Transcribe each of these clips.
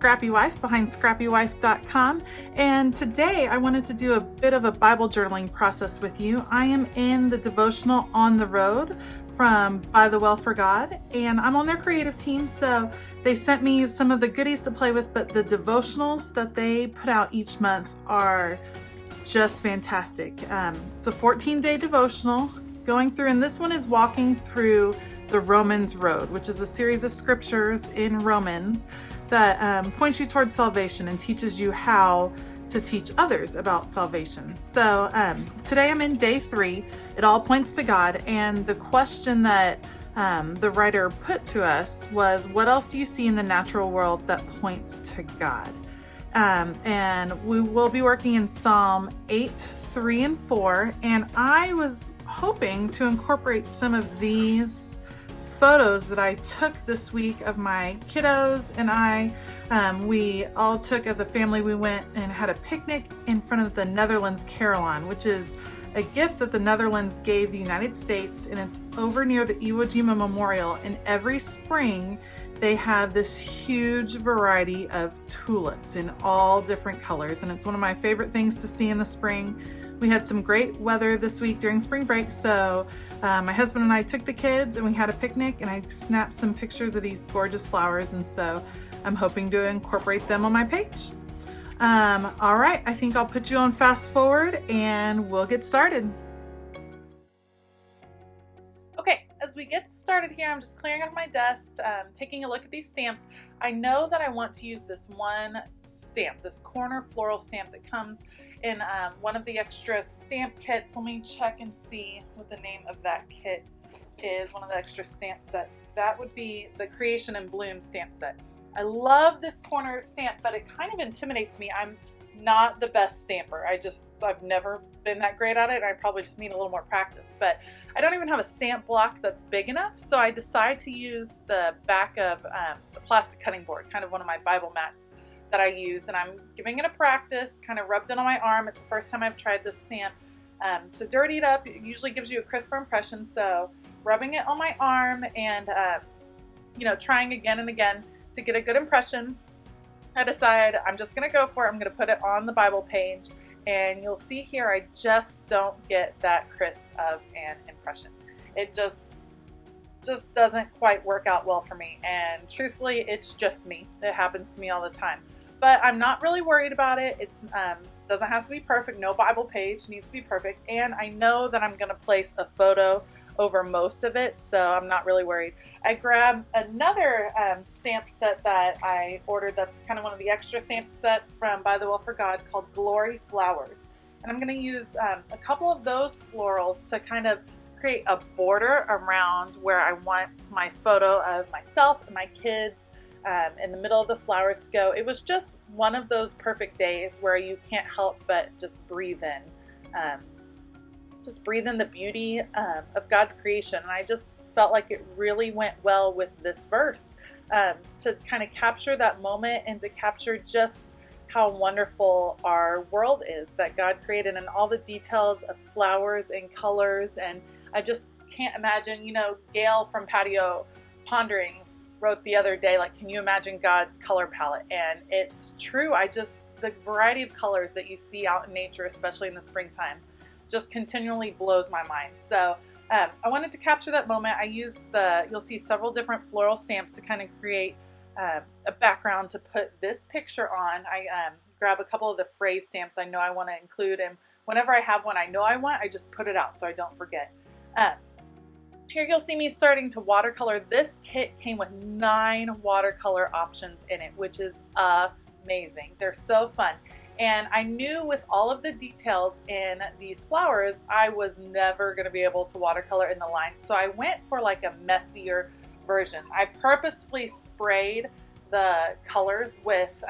Scrappy Wife behind scrappywife.com, and today I wanted to do a bit of a Bible journaling process with you. I am in the devotional On the Road from By the Well for God, and I'm on their creative team, so they sent me some of the goodies to play with, but the devotionals that they put out each month are just fantastic. It's a 14-day devotional going through, and this one is walking through the Romans Road, which is a series of scriptures in Romans that points you towards salvation and teaches you how to teach others about salvation. So today I'm in day 3. It all points to God, and the question that the writer put to us was, what else do you see in the natural world that points to God? And we will be working in Psalm 8, 3, and 4, and I was hoping to incorporate some of these photos that I took this week of my kiddos and I. We all took as a family, we went and had a picnic in front of the Netherlands Carillon, which is a gift that the Netherlands gave the United States, and it's over near the Iwo Jima Memorial, and every spring they have this huge variety of tulips in all different colors, and it's one of my favorite things to see in the spring. We had some great weather this week during spring break, so my husband and I took the kids and we had a picnic, and I snapped some pictures of these gorgeous flowers, and so I'm hoping to incorporate them on my page. All right, I think I'll put you on fast forward and we'll get started. Okay, as we get started here, I'm just clearing up my desk, taking a look at these stamps. I know that I want to use this one stamp, this corner floral stamp that comes in one of the extra stamp kits. Let me check and see what the name of that kit is, one of the extra stamp sets. That would be the Creation in Bloom stamp set. I love this corner stamp, but it kind of intimidates me. I'm not the best stamper. I've never been that great at it, and I probably just need a little more practice. But I don't even have a stamp block that's big enough, so I decided to use the back of the plastic cutting board, kind of one of my Bible mats that I use, and I'm giving it a practice, kind of rubbed it on my arm. It's the first time I've tried this stamp. To dirty it up, it usually gives you a crisper impression, so rubbing it on my arm and trying again and again to get a good impression, I decide I'm just going to go for it. I'm going to put it on the Bible page, and you'll see here I just don't get that crisp of an impression. It just doesn't quite work out well for me, and truthfully, it's just me. It happens to me all the time. But I'm not really worried about it. It doesn't have to be perfect. No Bible page needs to be perfect, and I know that I'm going to place a photo over most of it, so I'm not really worried. I grabbed another stamp set that I ordered that's kind of one of the extra stamp sets from By the Well for God called Glory Flowers, and I'm going to use a couple of those florals to kind of create a border around where I want my photo of myself and my kids in the middle of the flowers to go. It was just one of those perfect days where you can't help but just breathe in. Just breathe in the beauty of God's creation. And I just felt like it really went well with this verse to kind of capture that moment and to capture just how wonderful our world is that God created, and all the details of flowers and colors. And I just can't imagine, Gail from Patio Ponderings wrote the other day, like, can you imagine God's color palette? And it's true. The variety of colors that you see out in nature, especially in the springtime, just continually blows my mind. So I wanted to capture that moment. I used you'll see several different floral stamps to kind of create a background to put this picture on. I grab a couple of the phrase stamps I know I want to include, and whenever I have one I know I want, I just put it out so I don't forget. Here you'll see me starting to watercolor. This kit came with 9 watercolor options in it, which is amazing. They're so fun. And I knew with all of the details in these flowers, I was never going to be able to watercolor in the lines. So I went for like a messier version. I purposefully sprayed the colors with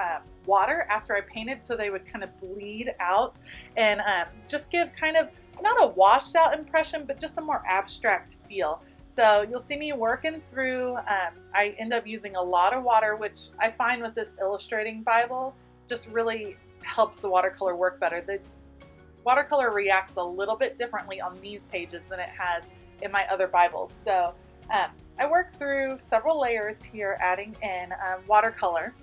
water after I painted so they would kind of bleed out and just give kind of not a washed out impression, but just a more abstract feel. So you'll see me working through. I end up using a lot of water, which I find with this illustrating Bible just really helps the watercolor work better. The watercolor reacts a little bit differently on these pages than it has in my other Bibles. So I worked through several layers here, adding in watercolor.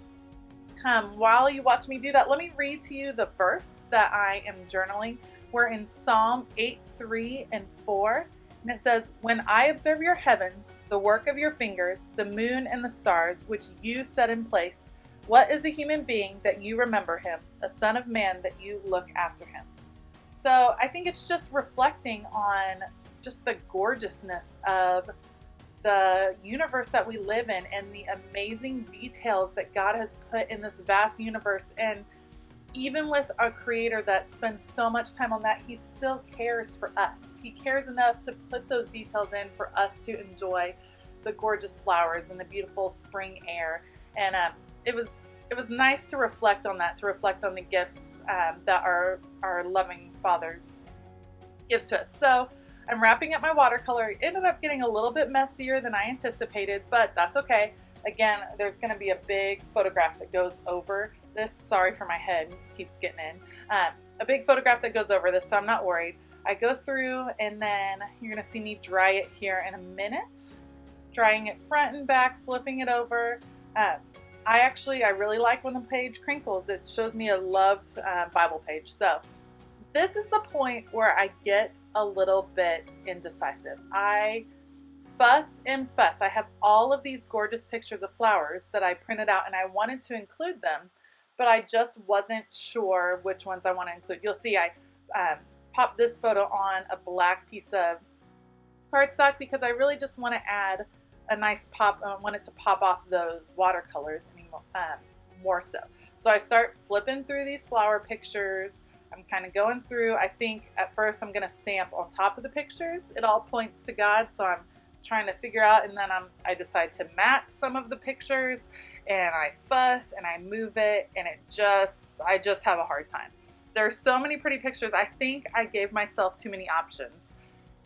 While you watch me do that, let me read to you the verse that I am journaling. We're in Psalm 8:3 and 4, and it says, "When I observe your heavens, the work of your fingers, the moon and the stars, which you set in place, what is a human being that you remember him, a son of man that you look after him?" So I think it's just reflecting on just the gorgeousness of the universe that we live in and the amazing details that God has put in this vast universe. And even with a creator that spends so much time on that, he still cares for us. He cares enough to put those details in for us to enjoy the gorgeous flowers and the beautiful spring air. And it was nice to reflect on that, to reflect on the gifts that our loving Father gives to us. So I'm wrapping up my watercolor. It ended up getting a little bit messier than I anticipated, but that's okay. Again, there's going to be a big photograph that goes over this. Sorry for my head, it keeps getting in. A big photograph that goes over this, so I'm not worried. I go through and then you're going to see me dry it here in a minute. Drying it front and back, flipping it over. I really like when the page crinkles. It shows me a loved Bible page. So this is the point where I get a little bit indecisive. I fuss and fuss. I have all of these gorgeous pictures of flowers that I printed out and I wanted to include them, but I just wasn't sure which ones I want to include. You'll see I popped this photo on a black piece of cardstock because I really just want to add a nice pop. I want it to pop off those watercolors more so. So I start flipping through these flower pictures. I'm kind of going through. I think at first I'm going to stamp on top of the pictures. It all points to God, so I'm trying to figure out, and then I decide to mat some of the pictures, and I fuss and I move it, and I just have a hard time. There's so many pretty pictures. I think I gave myself too many options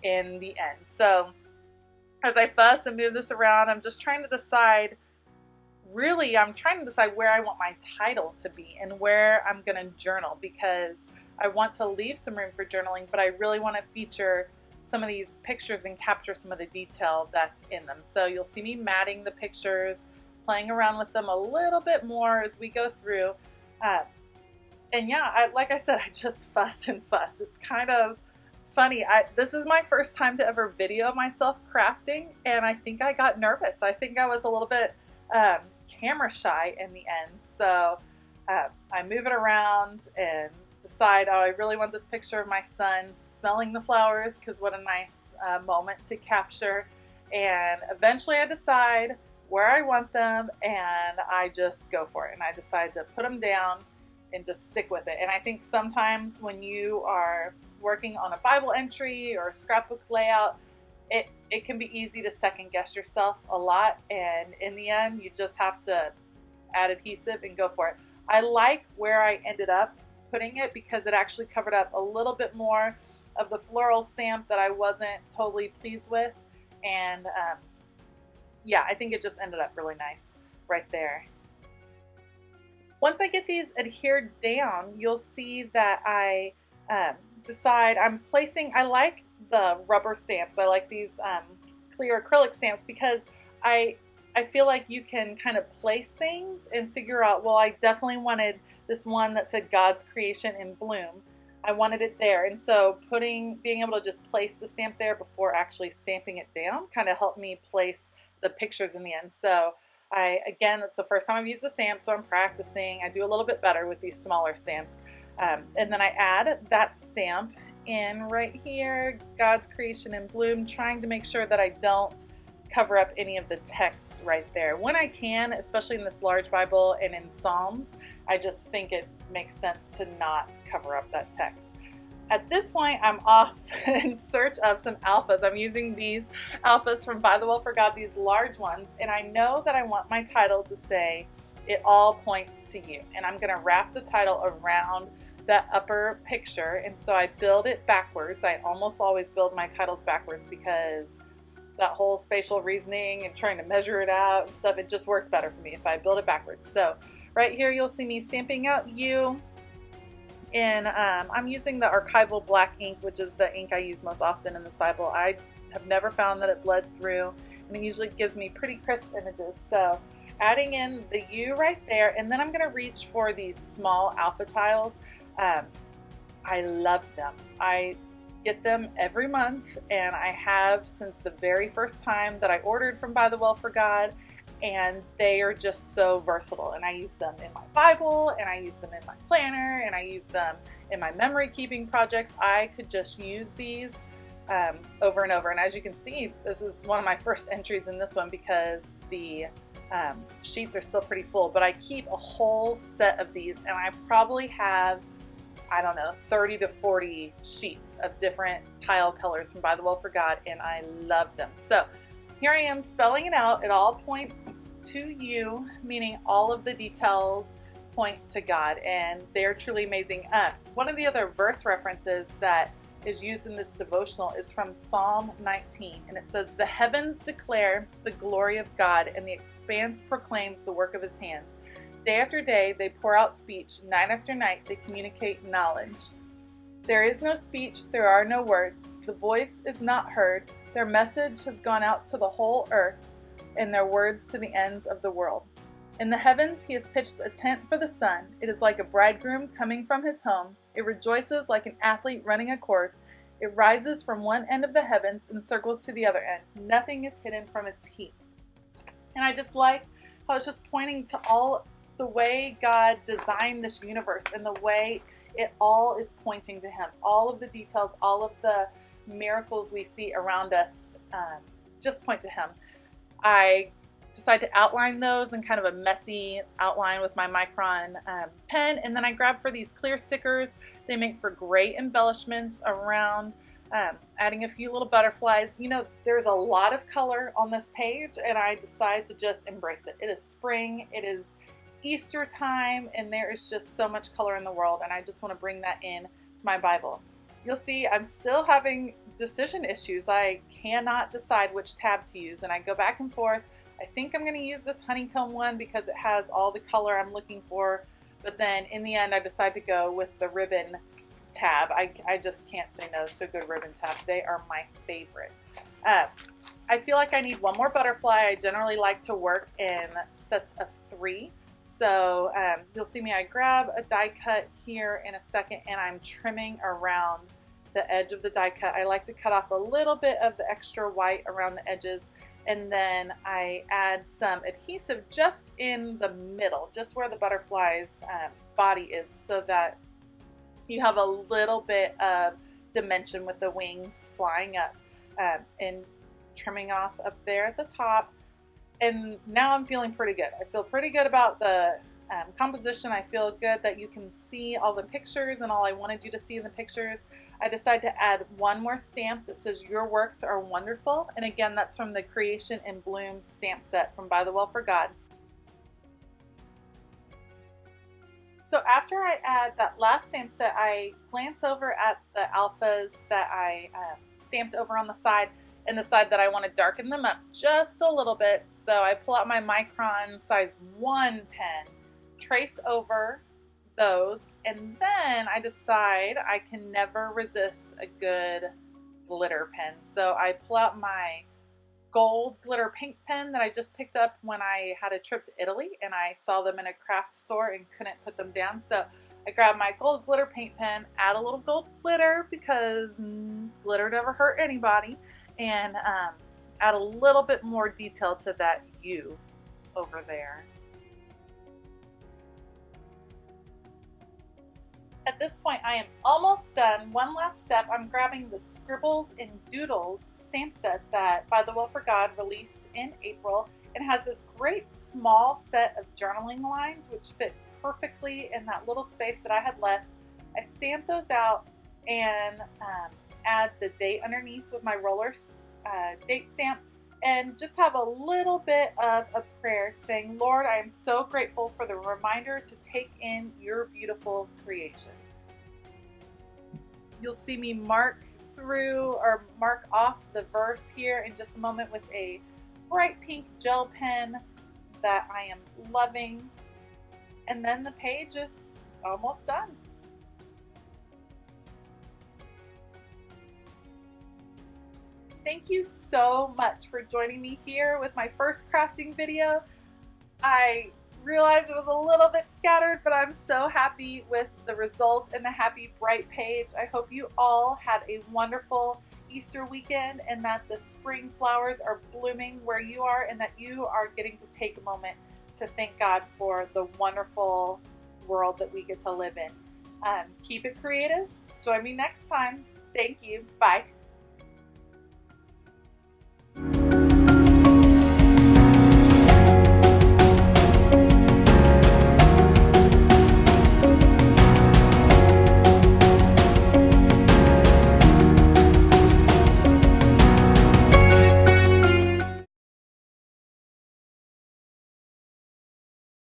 in the end. So as I fuss and move this around, I'm just trying to decide. Really, I'm trying to decide where I want my title to be and where I'm going to journal, because I want to leave some room for journaling, but I really want to feature some of these pictures and capture some of the detail that's in them. So you'll see me matting the pictures, playing around with them a little bit more as we go through. And yeah, like I said, I just fuss and fuss. It's kind of funny. This is my first time to ever video myself crafting, and I think I got nervous. I think I was a little bit camera shy in the end. So I move it around and decide, oh, I really want this picture of my son smelling the flowers, because what a nice moment to capture. And eventually I decide where I want them, and I just go for it. And I decide to put them down and just stick with it. And I think sometimes when you are working on a Bible entry or a scrapbook layout, it can be easy to second guess yourself a lot, and in the end you just have to add adhesive and go for it. I like where I ended up putting it because it actually covered up a little bit more of the floral stamp that I wasn't totally pleased with, and yeah, I think it just ended up really nice right there. Once I get these adhered down, you'll see that I decide I like the rubber stamps. I like these clear acrylic stamps because I feel like you can kind of place things and figure out, well, I definitely wanted this one that said God's creation in bloom. I wanted it there. And so being able to just place the stamp there before actually stamping it down kind of helped me place the pictures in the end. So again, it's the first time I've used a stamp, so I'm practicing. I do a little bit better with these smaller stamps. And then I add that stamp in right here, God's creation in bloom, trying to make sure that I don't cover up any of the text right there. When I can, especially in this large Bible and in Psalms, I just think it makes sense to not cover up that text. At this point, I'm off in search of some alphas. I'm using these alphas from By the Will for God, these large ones, and I know that I want my title to say, "It all points to you." And I'm going to wrap the title around that upper picture, and so I build it backwards. I almost always build my titles backwards because that whole spatial reasoning and trying to measure it out and stuff, it just works better for me if I build it backwards. So right here you'll see me stamping out "you," and I'm using the archival black ink, which is the ink I use most often in this Bible. I have never found that it bled through, and it usually gives me pretty crisp images. So adding in the U right there, and then I'm going to reach for these small alpha tiles. I love them. I get them every month, and I have since the very first time that I ordered from By the Well for God, and they are just so versatile, and I use them in my Bible, and I use them in my planner, and I use them in my memory keeping projects. I could just use these over and over, and as you can see, this is one of my first entries in this one because the sheets are still pretty full, but I keep a whole set of these, and I probably have, I don't know, 30 to 40 sheets of different tile colors from By the Well for God, and I love them. So here I am spelling it out. It all points to you, meaning all of the details point to God, and they're truly amazing. One of the other verse references that is used in this devotional is from Psalm 19, and it says, "The heavens declare the glory of God, and the expanse proclaims the work of his hands. Day after day they pour out speech, night after night they communicate knowledge. There is no speech, there are no words, the voice is not heard, their message has gone out to the whole earth, and their words to the ends of the world. In the heavens he has pitched a tent for the sun. It is like a bridegroom coming from his home. It rejoices like an athlete running a course. It rises from one end of the heavens and circles to the other end. Nothing is hidden from its heat." And I just like how it's just pointing to all the way God designed this universe and the way it all is pointing to him. All of the details, all of the miracles we see around us just point to him. I decided to outline those in kind of a messy outline with my Micron pen, and then I grabbed for these clear stickers. They make for great embellishments around, adding a few little butterflies. You know, there's a lot of color on this page, and I decided to just embrace it. It is spring, it is Easter time, and there is just so much color in the world, and I just want to bring that in to my Bible. You'll see I'm still having decision issues. I cannot decide which tab to use, and I go back and forth. I think I'm going to use this honeycomb one because it has all the color I'm looking for, but then in the end I decide to go with the ribbon tab. I just can't say no to a good ribbon tab. They are my favorite. I feel like I need one more butterfly. I generally like to work in sets of 3. So you'll see me, I grab a die cut here in a second, and I'm trimming around the edge of the die cut. I like to cut off a little bit of the extra white around the edges, and then I add some adhesive just in the middle, just where the butterfly's body is, so that you have a little bit of dimension with the wings flying up, and trimming off up there at the top. And now I'm feeling pretty good. I feel pretty good about the composition. I feel good that you can see all the pictures and all I wanted you to see in the pictures. I decided to add one more stamp that says "Your works are wonderful," and again, that's from the Creation in Bloom stamp set from By the Well for God. So after I add that last stamp set, I glance over at the alphas that I stamped over on the side, and decide that I want to darken them up just a little bit. So I pull out my Micron size 1 pen, trace over those, and then I decide I can never resist a good glitter pen. So I pull out my gold glitter paint pen that I just picked up when I had a trip to Italy, and I saw them in a craft store and couldn't put them down. So I grabbed my gold glitter paint pen, add a little gold glitter because glitter never hurt anybody, and add a little bit more detail to that U over there. At this point, I am almost done. One last step, I'm grabbing the Scribbles and Doodles stamp set that By the Well for God released in April. It has this great small set of journaling lines which fit perfectly in that little space that I had left. I stamp those out and add the date underneath with my roller date stamp, and just have a little bit of a prayer saying, "Lord, I am so grateful for the reminder to take in your beautiful creation." You'll see me mark through or mark off the verse here in just a moment with a bright pink gel pen that I am loving. And then the page is almost done. Thank you so much for joining me here with my first crafting video. I realized it was a little bit scattered, but I'm so happy with the result and the happy bright page. I hope you all had a wonderful Easter weekend and that the spring flowers are blooming where you are and that you are getting to take a moment to thank God for the wonderful world that we get to live in. Keep it creative. Join me next time. Thank you. Bye.